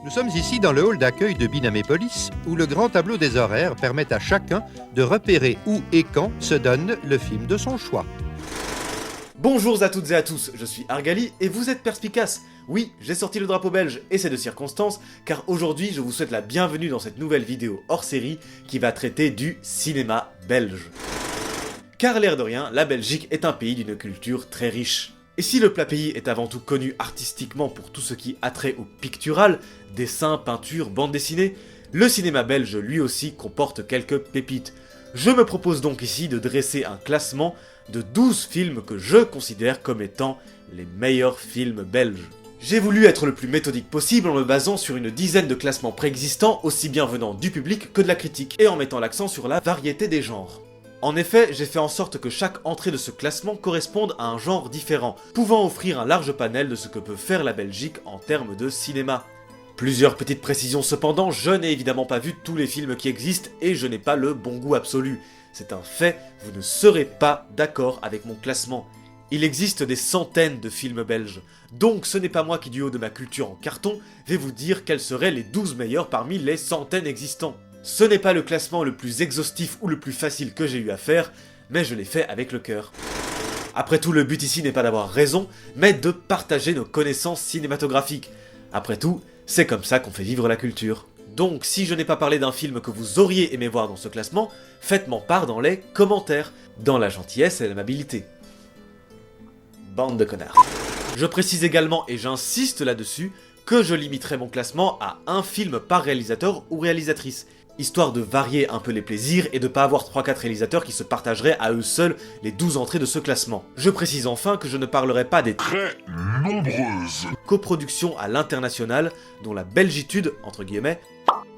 Nous sommes ici dans le hall d'accueil de Binamépolis, où le grand tableau des horaires permet à chacun de repérer où et quand se donne le film de son choix. Bonjour à toutes et à tous, je suis Argali et vous êtes perspicaces. Oui, j'ai sorti le drapeau belge et c'est de circonstance, car aujourd'hui je vous souhaite la bienvenue dans cette nouvelle vidéo hors série qui va traiter du cinéma belge. Car l'air de rien, la Belgique est un pays d'une culture très riche. Et si le plat pays est avant tout connu artistiquement pour tout ce qui a trait au pictural, dessins, peintures, bandes dessinées, le cinéma belge lui aussi comporte quelques pépites. Je me propose donc ici de dresser un classement de 12 films que je considère comme étant les meilleurs films belges. J'ai voulu être le plus méthodique possible en me basant sur une dizaine de classements préexistants aussi bien venant du public que de la critique, et en mettant l'accent sur la variété des genres. En effet, j'ai fait en sorte que chaque entrée de ce classement corresponde à un genre différent, pouvant offrir un large panel de ce que peut faire la Belgique en termes de cinéma. Plusieurs petites précisions cependant, je n'ai évidemment pas vu tous les films qui existent et je n'ai pas le bon goût absolu. C'est un fait, vous ne serez pas d'accord avec mon classement. Il existe des centaines de films belges, donc ce n'est pas moi qui du haut de ma culture en carton vais vous dire quels seraient les 12 meilleurs parmi les centaines existants. Ce n'est pas le classement le plus exhaustif ou le plus facile que j'ai eu à faire, mais je l'ai fait avec le cœur. Après tout, le but ici n'est pas d'avoir raison, mais de partager nos connaissances cinématographiques. Après tout, c'est comme ça qu'on fait vivre la culture. Donc si je n'ai pas parlé d'un film que vous auriez aimé voir dans ce classement, faites-m'en part dans les commentaires, dans la gentillesse et l'amabilité. Bande de connards. Je précise également, et j'insiste là-dessus, que je limiterai mon classement à un film par réalisateur ou réalisatrice, histoire de varier un peu les plaisirs et de pas avoir 3-4 réalisateurs qui se partageraient à eux seuls les 12 entrées de ce classement. Je précise enfin que je ne parlerai pas des très nombreuses coproductions à l'international dont la belgitude, entre guillemets,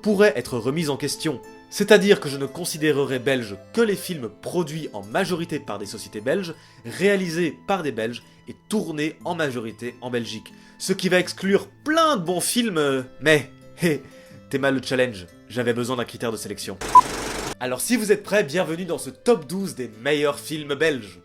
pourrait être remise en question. C'est-à-dire que je ne considérerai belge que les films produits en majorité par des sociétés belges, réalisés par des Belges et tournés en majorité en Belgique. Ce qui va exclure plein de bons films, mais hé, t'es mal le challenge, j'avais besoin d'un critère de sélection. Alors si vous êtes prêts, bienvenue dans ce top 12 des meilleurs films belges.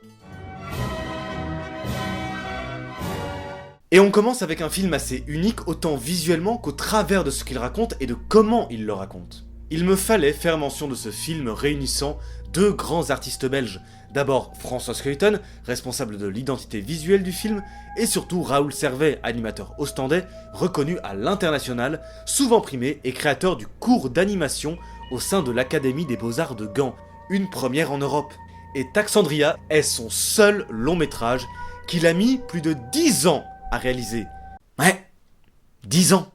Et on commence avec un film assez unique autant visuellement qu'au travers de ce qu'il raconte et de comment il le raconte. Il me fallait faire mention de ce film réunissant deux grands artistes belges. D'abord François Scheuten, responsable de l'identité visuelle du film, et surtout Raoul Servet, animateur ostendais, reconnu à l'international, souvent primé et créateur du cours d'animation au sein de l'Académie des Beaux-Arts de Gand, une première en Europe. Et Taxandria est son seul long métrage qu'il a mis plus de 10 ans à réaliser. Ouais, 10 ans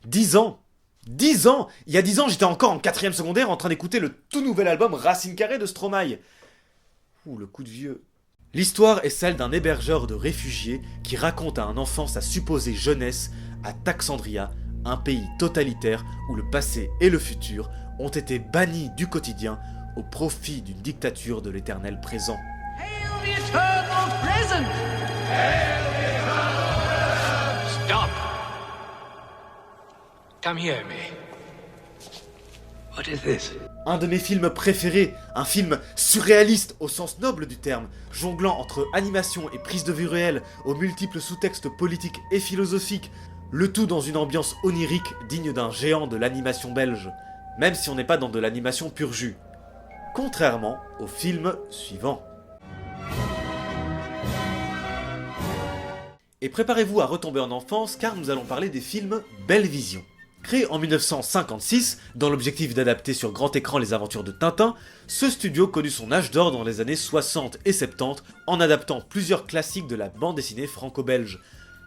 10 ans 10 ans! Il y a 10 ans, j'étais encore en 4ème secondaire en train d'écouter le tout nouvel album Racine Carrée de Stromae. Ouh, le coup de vieux. L'histoire est celle d'un hébergeur de réfugiés qui raconte à un enfant sa supposée jeunesse à Taxandria, un pays totalitaire où le passé et le futur ont été bannis du quotidien au profit d'une dictature de l'éternel présent. Hail the eternal present! Hail the eternal present! Stop! Come here, me. What is this? Un de mes films préférés, un film surréaliste au sens noble du terme, jonglant entre animation et prise de vue réelle, aux multiples sous-textes politiques et philosophiques, le tout dans une ambiance onirique digne d'un géant de l'animation belge, même si on n'est pas dans de l'animation pur jus. Contrairement au film suivant. Et préparez-vous à retomber en enfance car nous allons parler des films Belle Vision. Créé en 1956, dans l'objectif d'adapter sur grand écran les aventures de Tintin, ce studio connut son âge d'or dans les années 60 et 70 en adaptant plusieurs classiques de la bande dessinée franco-belge,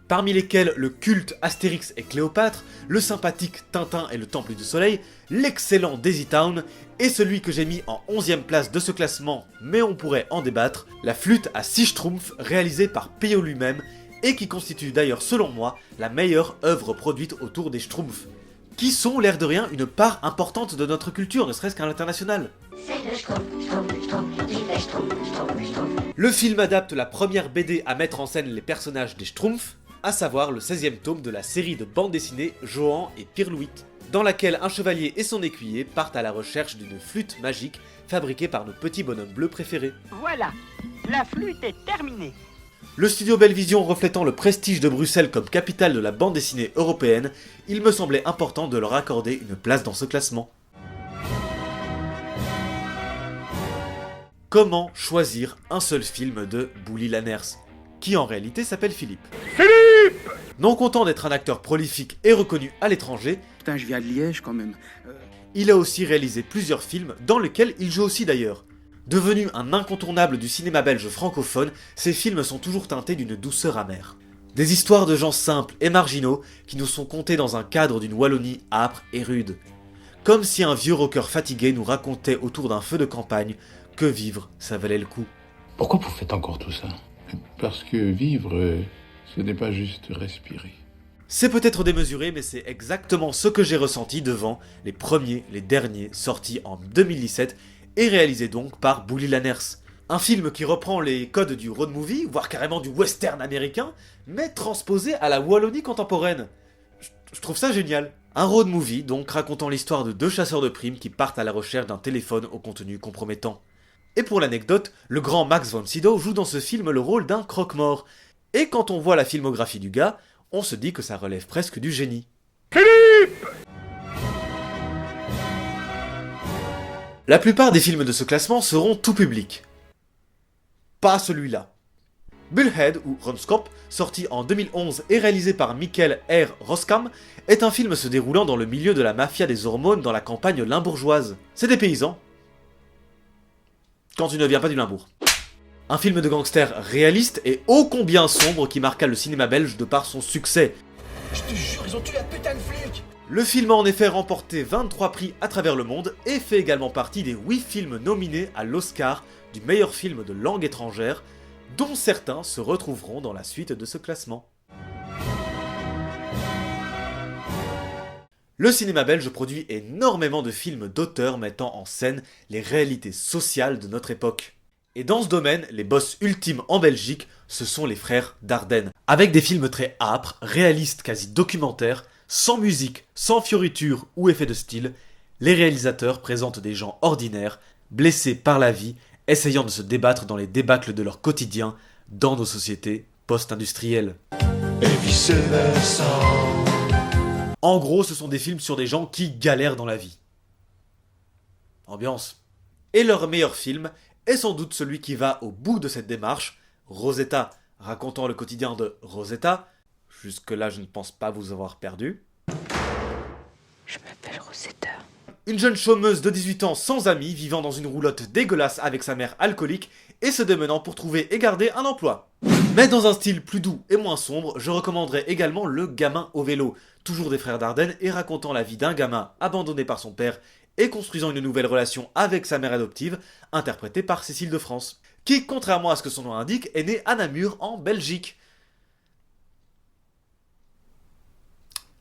parmi lesquels le culte Astérix et Cléopâtre, le sympathique Tintin et le Temple du Soleil, l'excellent Daisy Town et celui que j'ai mis en 11ème place de ce classement, mais on pourrait en débattre, la flûte à 6 schtroumpfs réalisée par Peyo lui-même et qui constitue d'ailleurs selon moi la meilleure œuvre produite autour des schtroumpfs, qui sont, l'air de rien, une part importante de notre culture, ne serait-ce qu'à l'international. Le film adapte la première BD à mettre en scène les personnages des Schtroumpfs, à savoir le 16e tome de la série de bande dessinée Johan et Pirlouit, dans laquelle un chevalier et son écuyer partent à la recherche d'une flûte magique fabriquée par nos petits bonhommes bleus préférés. Voilà, la flûte est terminée. Le studio Belvision reflétant le prestige de Bruxelles comme capitale de la bande dessinée européenne, il me semblait important de leur accorder une place dans ce classement. Comment choisir un seul film de Bouli Lanners, qui en réalité s'appelle Philippe. Non content d'être un acteur prolifique et reconnu à l'étranger, Putain, je viens de Liège quand même. il a aussi réalisé plusieurs films dans lesquels il joue aussi d'ailleurs. Devenu un incontournable du cinéma belge francophone, ces films sont toujours teintés d'une douceur amère. Des histoires de gens simples et marginaux qui nous sont contées dans un cadre d'une Wallonie âpre et rude. Comme si un vieux rocker fatigué nous racontait autour d'un feu de campagne que vivre, ça valait le coup. Pourquoi vous faites encore tout ça? Parce que vivre, ce n'est pas juste respirer. C'est peut-être démesuré, mais c'est exactement ce que j'ai ressenti devant les derniers sortis en 2017 et réalisés donc par Bouli Lanners. Un film qui reprend les codes du road movie, voire carrément du western américain, mais transposé à la Wallonie contemporaine. Je trouve ça génial. Un road movie donc racontant l'histoire de deux chasseurs de primes qui partent à la recherche d'un téléphone au contenu compromettant. Et pour l'anecdote, le grand Max von Sydow joue dans ce film le rôle d'un croque-mort. Et quand on voit la filmographie du gars, on se dit que ça relève presque du génie. La plupart des films de ce classement seront tout public. Pas celui-là. Bullhead, ou Ronskop, sorti en 2011 et réalisé par Mikkel R. Roskam, est un film se déroulant dans le milieu de la mafia des hormones dans la campagne limbourgeoise. C'est des paysans. Quand tu ne viens pas du Limbourg. Un film de gangster réaliste et ô combien sombre qui marqua le cinéma belge de par son succès. Je te jure, ils ont tué un putain de flic. Le film a en effet remporté 23 prix à travers le monde et fait également partie des 8 films nominés à l'Oscar du meilleur film de langue étrangère, dont certains se retrouveront dans la suite de ce classement. Le cinéma belge produit énormément de films d'auteurs mettant en scène les réalités sociales de notre époque. Et dans ce domaine, les boss ultimes en Belgique, ce sont les frères Dardenne. Avec des films très âpres, réalistes, quasi documentaires, sans musique, sans fioritures ou effets de style, les réalisateurs présentent des gens ordinaires, blessés par la vie, essayant de se débattre dans les débâcles de leur quotidien dans nos sociétés post-industrielles. Et vice versa. En gros, ce sont des films sur des gens qui galèrent dans la vie. Ambiance. Et leur meilleur film est sans doute celui qui va au bout de cette démarche, Rosetta, racontant le quotidien de Rosetta. Jusque-là, je ne pense pas vous avoir perdu. Je m'appelle Rosetta. Une jeune chômeuse de 18 ans sans amis, vivant dans une roulotte dégueulasse avec sa mère alcoolique et se démenant pour trouver et garder un emploi. Mais dans un style plus doux et moins sombre, je recommanderais également Le Gamin au vélo, toujours des frères Dardenne et racontant la vie d'un gamin abandonné par son père et construisant une nouvelle relation avec sa mère adoptive, interprétée par Cécile de France, qui, contrairement à ce que son nom indique, est née à Namur, en Belgique.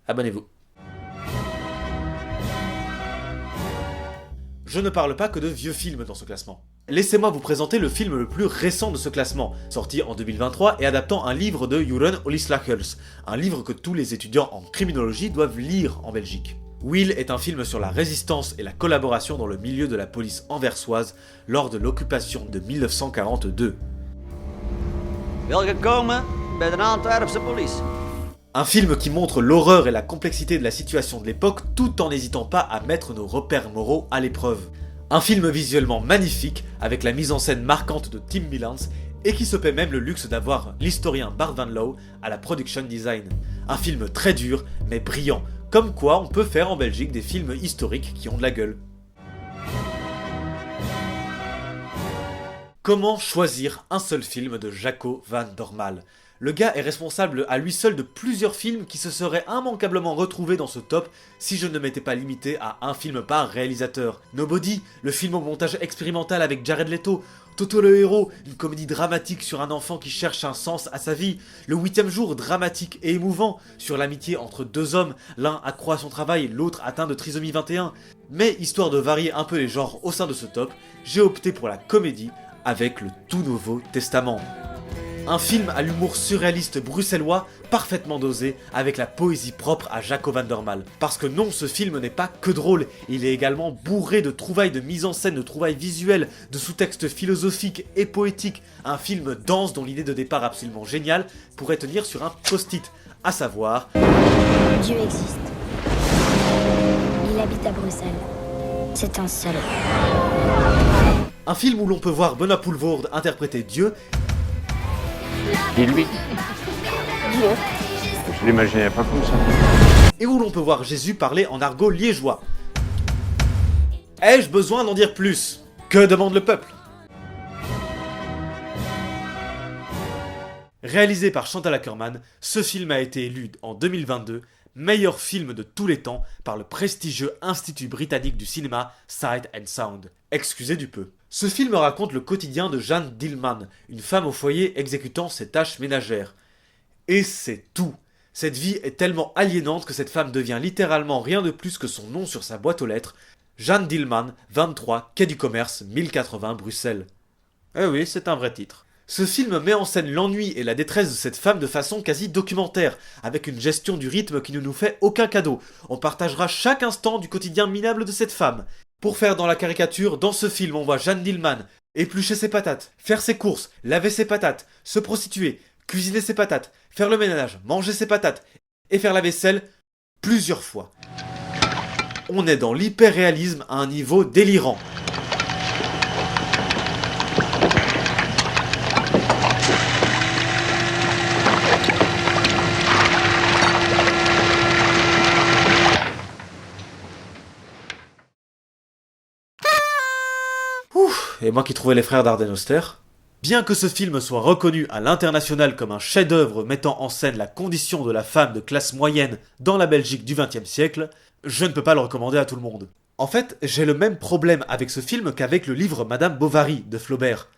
Abonnez-vous. Je ne parle pas que de vieux films dans ce classement. Laissez-moi vous présenter le film le plus récent de ce classement, sorti en 2023 et adaptant un livre de Jeroen Olislagers, un livre que tous les étudiants en criminologie doivent lire en Belgique. Will est un film sur la résistance et la collaboration dans le milieu de la police anversoise lors de l'occupation de 1942. Welgekomen bij de Antwerpse police. Un film qui montre l'horreur et la complexité de la situation de l'époque tout en n'hésitant pas à mettre nos repères moraux à l'épreuve. Un film visuellement magnifique avec la mise en scène marquante de Tim Milans et qui se paie même le luxe d'avoir l'historien Bart Van Loo à la production design. Un film très dur mais brillant, comme quoi on peut faire en Belgique des films historiques qui ont de la gueule. Comment choisir un seul film de Jaco van Dormael ? Le gars est responsable à lui seul de plusieurs films qui se seraient immanquablement retrouvés dans ce top si je ne m'étais pas limité à un film par réalisateur. Nobody, le film au montage expérimental avec Jared Leto. Toto le héros, une comédie dramatique sur un enfant qui cherche un sens à sa vie. Le 8e jour, dramatique et émouvant, sur l'amitié entre deux hommes, l'un accroît son travail, l'autre atteint de trisomie 21. Mais histoire de varier un peu les genres au sein de ce top, j'ai opté pour la comédie avec le tout nouveau Testament. Un film à l'humour surréaliste bruxellois, parfaitement dosé, avec la poésie propre à Jaco van der Maal. Parce que non, ce film n'est pas que drôle, il est également bourré de trouvailles de mise en scène, de trouvailles visuelles, de sous-textes philosophiques et poétiques. Un film dense dont l'idée de départ absolument géniale pourrait tenir sur un post-it, à savoir... Dieu existe. Il habite à Bruxelles. C'est un seul. Un film où l'on peut voir Benoît Poelvoorde interpréter Dieu, Et lui Je l'imaginais pas comme ça. et où l'on peut voir Jésus parler en argot liégeois. Ai-je besoin d'en dire plus? Que demande le peuple? Réalisé par Chantal Akerman, ce film a été élu en 2022 meilleur film de tous les temps par le prestigieux Institut britannique du cinéma Sight and Sound. Excusez du peu. Ce film raconte le quotidien de Jeanne Dillman, une femme au foyer exécutant ses tâches ménagères. Et c'est tout. Cette vie est tellement aliénante que cette femme devient littéralement rien de plus que son nom sur sa boîte aux lettres. Jeanne Dillman, 23, Quai du Commerce, 1080, Bruxelles. Eh oui, c'est un vrai titre. Ce film met en scène l'ennui et la détresse de cette femme de façon quasi documentaire, avec une gestion du rythme qui ne nous fait aucun cadeau. On partagera chaque instant du quotidien minable de cette femme. Pour faire dans la caricature, dans ce film, on voit Jeanne Dillman éplucher ses patates, faire ses courses, laver ses patates, se prostituer, cuisiner ses patates, faire le ménage, manger ses patates et faire la vaisselle plusieurs fois. On est dans l'hyper-réalisme à un niveau délirant. Et moi qui trouvais les frères Dardenne austères. Bien que ce film soit reconnu à l'international comme un chef-d'œuvre mettant en scène la condition de la femme de classe moyenne dans la Belgique du XXe siècle, je ne peux pas le recommander à tout le monde. En fait, j'ai le même problème avec ce film qu'avec le livre Madame Bovary de Flaubert.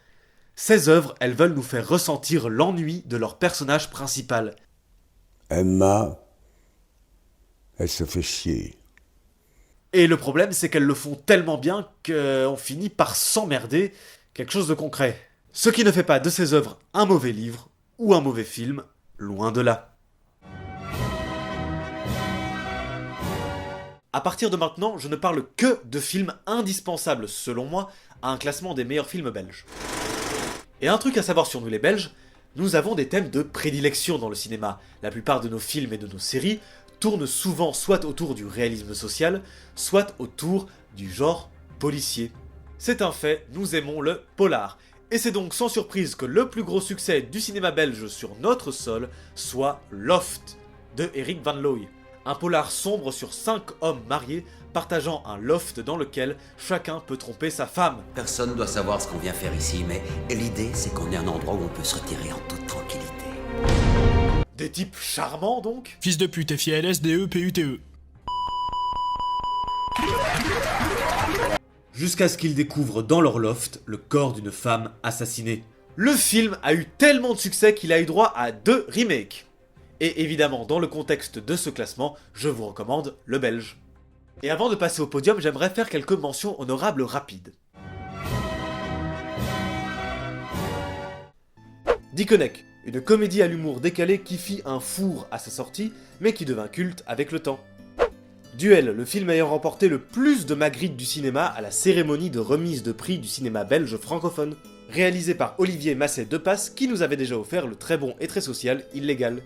Ces œuvres, elles veulent nous faire ressentir l'ennui de leur personnage principal. Emma, elle se fait chier. Et le problème, c'est qu'elles le font tellement bien qu'on finit par s'emmerder, quelque chose de concret. Ce qui ne fait pas de ces œuvres un mauvais livre ou un mauvais film, loin de là. À partir de maintenant, je ne parle que de films indispensables, selon moi, à un classement des meilleurs films belges. Et un truc à savoir sur nous les Belges, nous avons des thèmes de prédilection dans le cinéma. La plupart de nos films et de nos séries tournent souvent soit autour du réalisme social, soit autour du genre policier. C'est un fait, nous aimons le polar. Et c'est donc sans surprise que le plus gros succès du cinéma belge sur notre sol soit Loft, de Eric Van Looy. Un polar sombre sur 5 hommes mariés partageant un loft dans lequel chacun peut tromper sa femme. Personne ne doit savoir ce qu'on vient faire ici, mais l'idée c'est qu'on ait un endroit où on peut se retirer en toute tranquillité. Des types charmants donc. Fils de pute, F-I-L-S-D-E-P-U-T-E. Jusqu'à ce qu'ils découvrent dans leur loft le corps d'une femme assassinée. Le film a eu tellement de succès qu'il a eu droit à 2 remakes. Et évidemment, dans le contexte de ce classement, je vous recommande le belge. Et avant de passer au podium, j'aimerais faire quelques mentions honorables rapides. Dickeneck, une comédie à l'humour décalé qui fit un four à sa sortie, mais qui devint culte avec le temps. Duel, le film ayant remporté le plus de Magritte du cinéma à la cérémonie de remise de prix du cinéma belge francophone. Réalisé par Olivier Masset-Depasse, qui nous avait déjà offert le très bon et très social Illégal.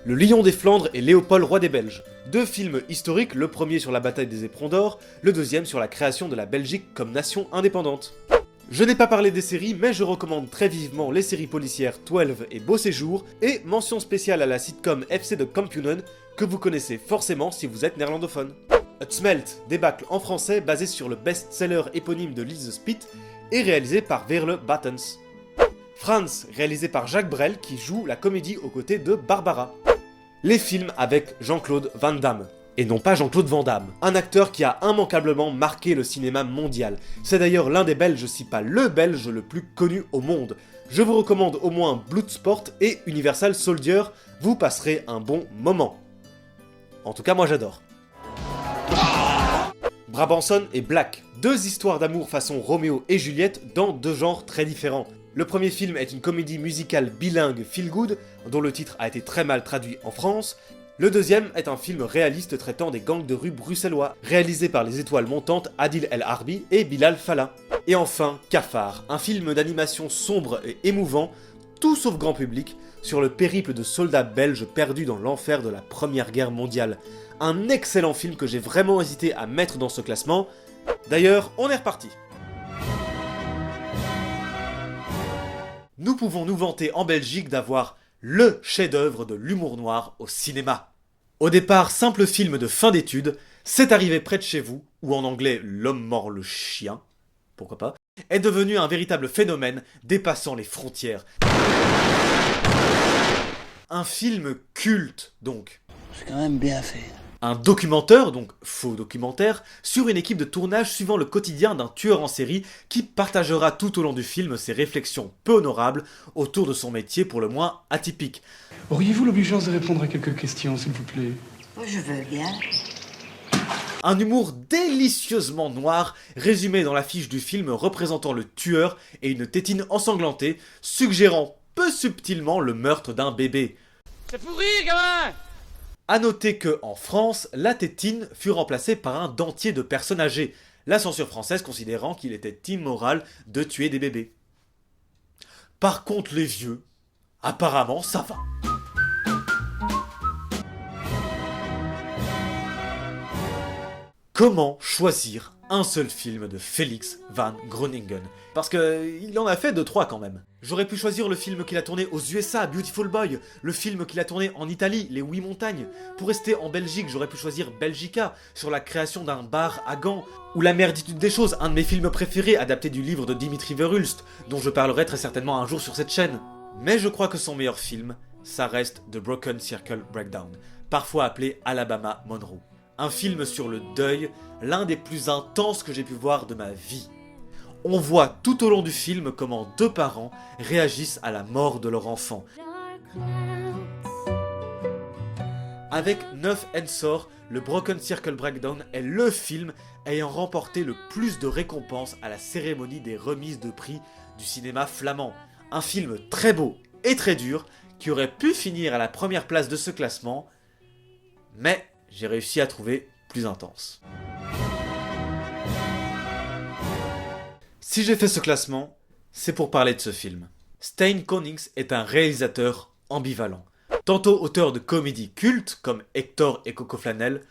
Le Lion des Flandres et Léopold Roi des Belges. 2 films historiques, le premier sur la bataille des Éperons d'Or, le deuxième sur la création de la Belgique comme nation indépendante. Je n'ai pas parlé des séries, mais je recommande très vivement les séries policières 12 et Beau Séjour, et mention spéciale à la sitcom FC de Kampioenen, que vous connaissez forcément si vous êtes néerlandophone. Het Smelt, débâcle en français basé sur le best-seller éponyme de Lise Spit, et réalisé par Veerle Battens. Franz, réalisé par Jacques Brel, qui joue la comédie aux côtés de Barbara. Les films avec Jean-Claude Van Damme. Et non pas Jean-Claude Van Damme, un acteur qui a immanquablement marqué le cinéma mondial. C'est d'ailleurs l'un des Belges, si pas le Belge le plus connu au monde. Je vous recommande au moins Bloodsport et Universal Soldier, vous passerez un bon moment. En tout cas, moi j'adore. Brabanson et Black, 2 histoires d'amour façon Roméo et Juliette dans 2 genres très différents. Le premier film est une comédie musicale bilingue feel-good, dont le titre a été très mal traduit en France. Le deuxième est un film réaliste traitant des gangs de rue bruxellois, réalisé par les étoiles montantes Adil El Harbi et Bilal Fallah. Et enfin, Cafard, un film d'animation sombre et émouvant, tout sauf grand public, sur le périple de soldats belges perdus dans l'enfer de la Première Guerre mondiale. Un excellent film que j'ai vraiment hésité à mettre dans ce classement. D'ailleurs, on est reparti. Nous pouvons nous vanter en Belgique d'avoir le chef-d'œuvre de l'humour noir au cinéma. Au départ, simple film de fin d'études, C'est arrivé près de chez vous, ou en anglais L'homme mord le chien, pourquoi pas, est devenu un véritable phénomène dépassant les frontières. Un film culte, donc. C'est quand même bien fait. Un documentaire, donc faux documentaire, sur une équipe de tournage suivant le quotidien d'un tueur en série qui partagera tout au long du film ses réflexions peu honorables autour de son métier pour le moins atypique. Auriez-vous l'obligeance de répondre à quelques questions, s'il vous plaît? Je veux bien. Un humour délicieusement noir, résumé dans l'affiche du film représentant le tueur et une tétine ensanglantée, suggérant peu subtilement le meurtre d'un bébé. C'est pourri, gamin! A noter que, en France, la tétine fut remplacée par un dentier de personnes âgées, la censure française considérant qu'il était immoral de tuer des bébés. Par contre, les vieux, apparemment, ça va. Comment choisir un seul film de Felix van Groningen? Parce qu'il en a fait 2-3 quand même. J'aurais pu choisir le film qu'il a tourné aux USA, Beautiful Boy, le film qu'il a tourné en Italie, Les 8 montagnes. Pour rester en Belgique, j'aurais pu choisir Belgica, sur la création d'un bar à Gand, ou La merditude des choses, un de mes films préférés adapté du livre de Dimitri Verhulst, dont je parlerai très certainement un jour sur cette chaîne. Mais je crois que son meilleur film, ça reste The Broken Circle Breakdown, parfois appelé Alabama Monroe. Un film sur le deuil, l'un des plus intenses que j'ai pu voir de ma vie. On voit tout au long du film comment deux parents réagissent à la mort de leur enfant. Avec 9 Ensor, le Broken Circle Breakdown est le film ayant remporté le plus de récompenses à la cérémonie des remises de prix du cinéma flamand. Un film très beau et très dur qui aurait pu finir à la première place de ce classement, mais j'ai réussi à trouver plus intense. Si j'ai fait ce classement, c'est pour parler de ce film. Stijn Konings est un réalisateur ambivalent. Tantôt auteur de comédies cultes comme Hector et Coco Flanel,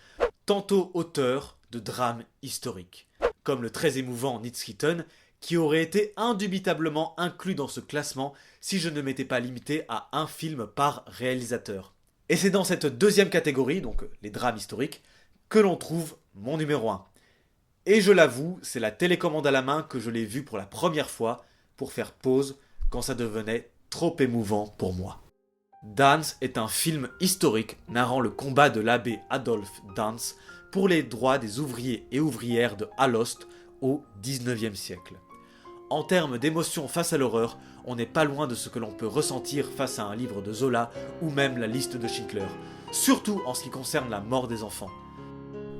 tantôt auteur de drames historiques, comme le très émouvant Nietschieten, qui aurait été indubitablement inclus dans ce classement si je ne m'étais pas limité à un film par réalisateur. Et c'est dans cette deuxième catégorie, donc les drames historiques, que l'on trouve mon numéro 1. Et je l'avoue, c'est la télécommande à la main que je l'ai vu pour la première fois pour faire pause quand ça devenait trop émouvant pour moi. Dance est un film historique narrant le combat de l'abbé Adolf Dance pour les droits des ouvriers et ouvrières de Alost au XIXe siècle. En termes d'émotion face à l'horreur, on n'est pas loin de ce que l'on peut ressentir face à un livre de Zola ou même la liste de Schindler, surtout en ce qui concerne la mort des enfants.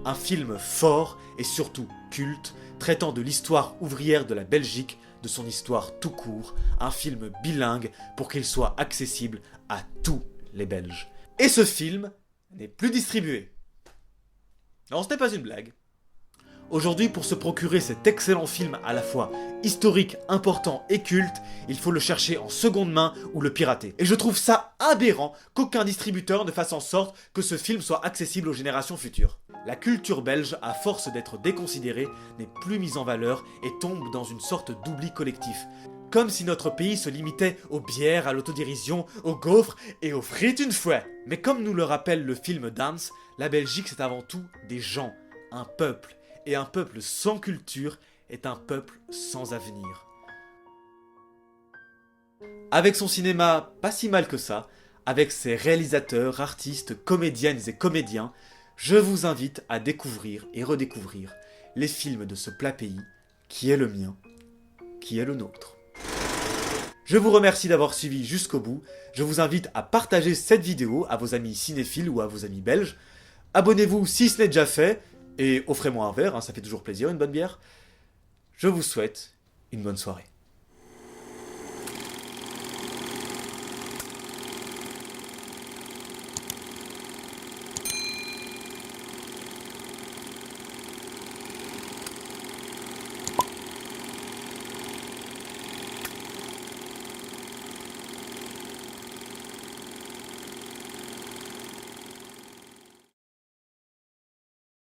Un film fort et surtout culte, traitant de l'histoire ouvrière de la Belgique, de son histoire tout court, un film bilingue pour qu'il soit accessible à tous les Belges. Et ce film n'est plus distribué. Non, ce n'est pas une blague. Aujourd'hui, pour se procurer cet excellent film à la fois historique, important et culte, il faut le chercher en seconde main ou le pirater. Et je trouve ça aberrant qu'aucun distributeur ne fasse en sorte que ce film soit accessible aux générations futures. La culture belge, à force d'être déconsidérée, n'est plus mise en valeur et tombe dans une sorte d'oubli collectif. Comme si notre pays se limitait aux bières, à l'autodérision, aux gaufres et aux frites une fois. Mais comme nous le rappelle le film Dance, la Belgique c'est avant tout des gens, un peuple. Et un peuple sans culture est un peuple sans avenir. Avec son cinéma pas si mal que ça, avec ses réalisateurs, artistes, comédiennes et comédiens, je vous invite à découvrir et redécouvrir les films de ce plat pays qui est le mien, qui est le nôtre. Je vous remercie d'avoir suivi jusqu'au bout, je vous invite à partager cette vidéo à vos amis cinéphiles ou à vos amis belges. Abonnez-vous si ce n'est déjà fait, et offrez-moi un verre, ça fait toujours plaisir, une bonne bière. Je vous souhaite une bonne soirée.